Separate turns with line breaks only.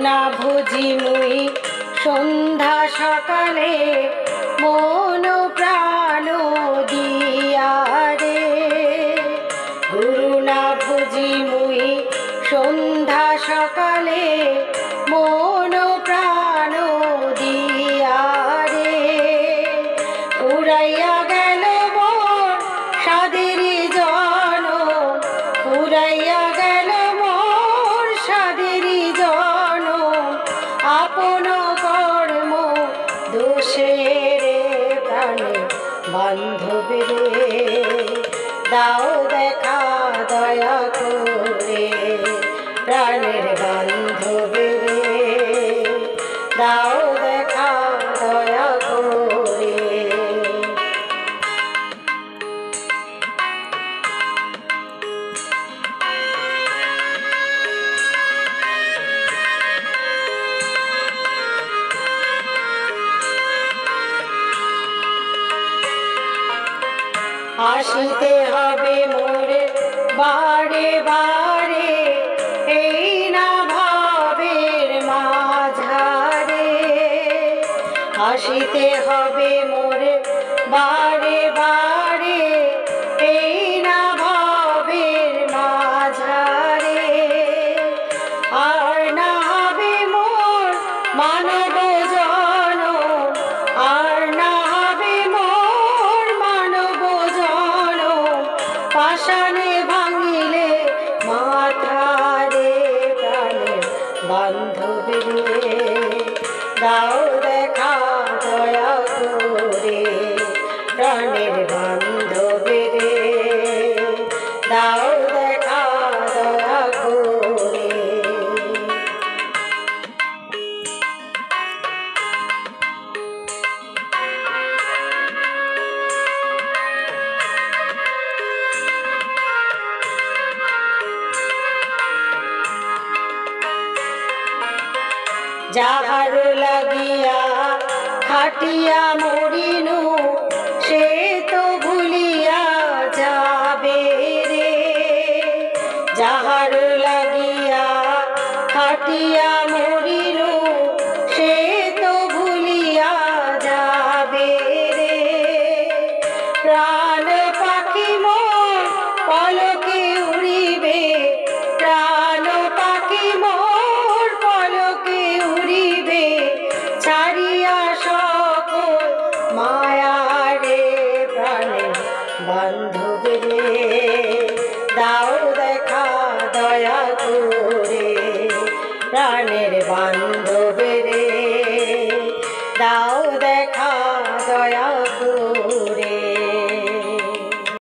করুণা ভুজি মুই সন্ধ্যা সকালে মন প্রাণ দিয়া রে। করুণা ভুজি মুই সন্ধ্যা সকালে মন প্রাণ দিয়া রে। উড়াইয়া গেল মোর সাদের জন, উড়াইয়া গেল মোর সাদের জন, আপন কর্ম দোষে রে। প্রাণে বান্ধবী রে দাও দেখা দয়া করে, প্রাণের বান্ধবী রে দাও দেখা দয়া করে। আসিতে হবে মোরে বারে বারে, এই না ভাবের মাঝারে। আসিতে হবে মোরে বারে বারে, এই না ভাবের মাঝারে। আর না হবে মোর মানব জন, আর না হবে মোর মানব জন, পাষাণে ভাঙিলে মাথারে। প্রাণের বান্ধবী রে দাও দেখা দয়া করে, প্রাণের বান্ধবী রে দাও দেখা দয়া করে। যাহার লাগিয়া খাটিয়া মরিনু, সে তো ভুলিয়া যাবে রে। যাহার লাগিয়া খাটিয়া মরিনু, সে তো ভুলিয়া যাবে রে। প্রাণ পাখি মোর পলকে উড়িবে, প্রাণ পাখি মোর পলকে উড়িবে, ছাড়িয়া সকল মায়া রে। প্রাণের বান্ধবী রে দাও দেখা দয়া করে, প্রাণের বান্ধবী রে দাও দেখা